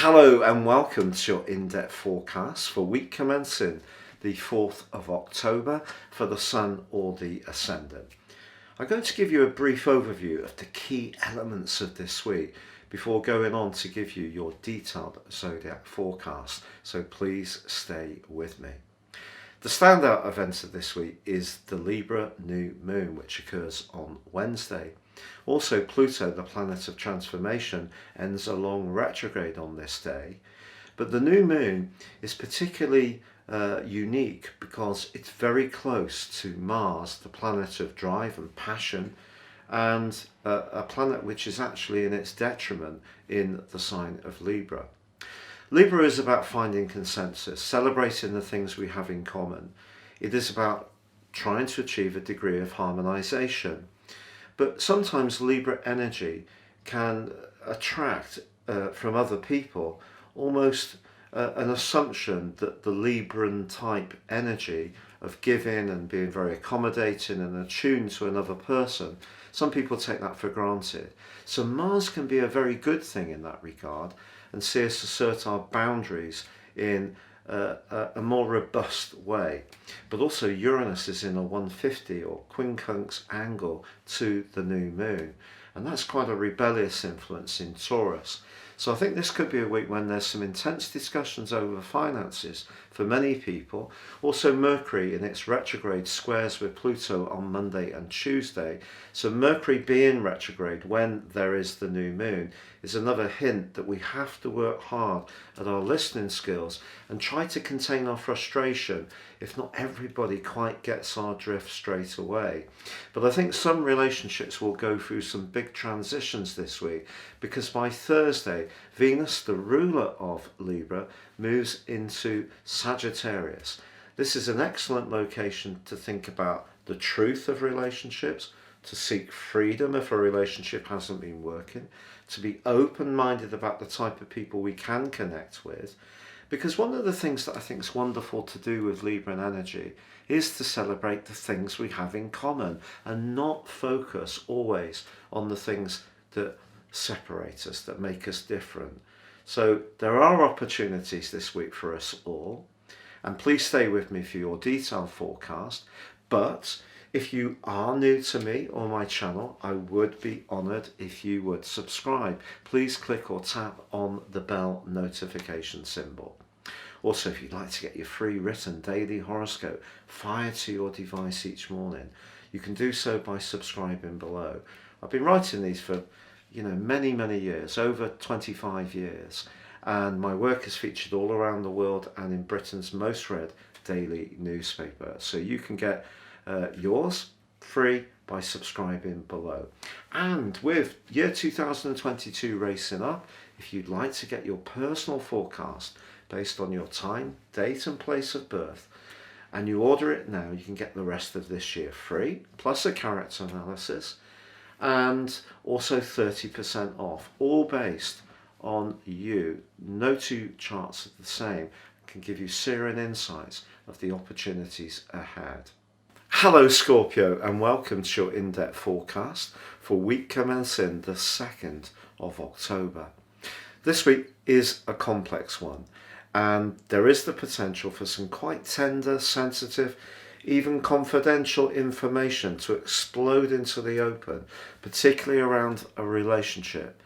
Hello and welcome to your in-depth forecast for week commencing the 4th of October for the Sun or the Ascendant. I'm going to give you a brief overview of the key elements of this week before going on to give you your detailed Zodiac forecast, so please stay with me. The standout event of this week is the Libra new moon, which occurs on Wednesday. Also, Pluto, the planet of transformation, ends a long retrograde on this day. But the new moon is particularly unique because it's very close to Mars, the planet of drive and passion, and a planet which is actually in its detriment in the sign of Libra. Libra is about finding consensus, celebrating the things we have in common. It is about trying to achieve a degree of harmonization. But sometimes Libra energy can attract from other people almost an assumption that the Libran type energy of giving and being very accommodating and attuned to another person, some people take that for granted. So Mars can be a very good thing in that regard and see us assert our boundaries in a more robust way. But also Uranus is in a 150 or quincunx angle to the new moon, and that's quite a rebellious influence in Taurus. So I think this could be a week when there's some intense discussions over finances for many people. Also Mercury in its retrograde squares with Pluto on Monday and Tuesday. So Mercury being retrograde when there is the new moon is another hint that we have to work hard at our listening skills and try to contain our frustration if not everybody quite gets our drift straight away. But I think some relationships will go through some big transitions this week because by Thursday, Venus, the ruler of Libra, moves into Sagittarius. This is an excellent location to think about the truth of relationships, to seek freedom if a relationship hasn't been working, to be open-minded about the type of people we can connect with. Because one of the things that I think is wonderful to do with Libran energy is to celebrate the things we have in common and not focus always on the things that separate us, that make us different. So there are opportunities this week for us all, and please stay with me for your detailed forecast. But if you are new to me or my channel, I would be honoured if you would subscribe. Please click or tap on the bell notification symbol. Also, if you'd like to get your free written daily horoscope fired to your device each morning, you can do so by subscribing below. I've been writing these for many years, over 25 years, and my work is featured all around the world and in Britain's most read daily newspaper. So you can get yours free by subscribing below. And with year 2022 racing up, if you'd like to get your personal forecast based on your time, date and place of birth, and you order it now, you can get the rest of this year free, plus a character analysis, and also 30% off, all based on you. No two charts are the same, can give you searing insights of the opportunities ahead. Hello Scorpio, and welcome to your in-depth forecast for week commencing the 2nd of October. This week is a complex one, and there is the potential for some quite tender, sensitive, even confidential information to explode into the open, particularly around a relationship.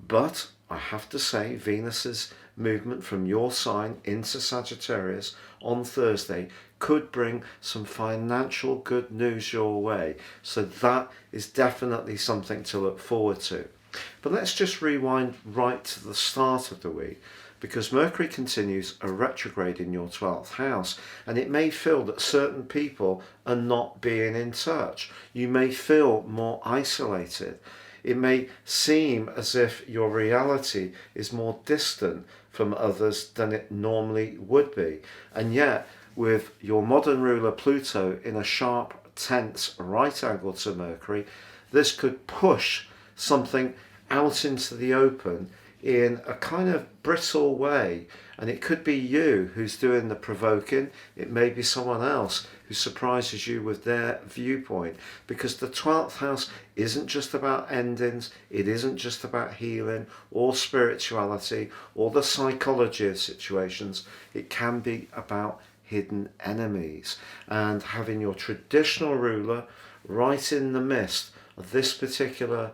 But I have to say, Venus's movement from your sign into Sagittarius on Thursday could bring some financial good news your way. So that is definitely something to look forward to. But let's just rewind right to the start of the week, because Mercury continues a retrograde in your 12th house, and it may feel that certain people are not being in touch. You may feel more isolated. It may seem as if your reality is more distant from others than it normally would be. And yet, with your modern ruler Pluto in a sharp, tense right angle to Mercury, this could push something out into the open in a kind of brittle way. And it could be you who's doing the provoking. It may be someone else who surprises you with their viewpoint, because the 12th house isn't just about endings. It isn't just about healing or spirituality or the psychology of situations. It can be about hidden enemies, and having your traditional ruler right in the midst of this particular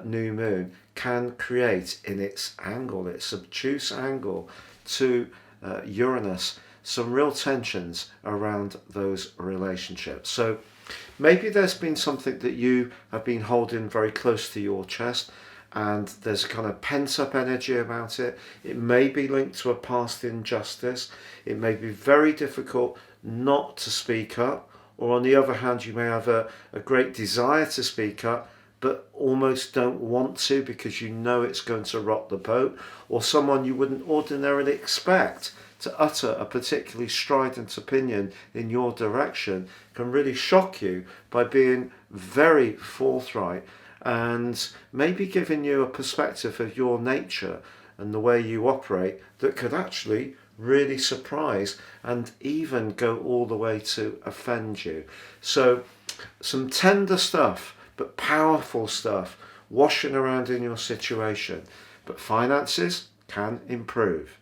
new moon can create, in its angle, its obtuse angle to Uranus, some real tensions around those relationships. So maybe there's been something that you have been holding very close to your chest, and there's a kind of pent up energy about it. It may be linked to a past injustice. It may be very difficult not to speak up, or on the other hand, you may have a great desire to speak up, but almost don't want to because you know it's going to rock the boat, or someone you wouldn't ordinarily expect to utter a particularly strident opinion in your direction can really shock you by being very forthright and maybe giving you a perspective of your nature and the way you operate that could actually really surprise and even go all the way to offend you. So some tender stuff, but powerful stuff washing around in your situation. But finances can improve.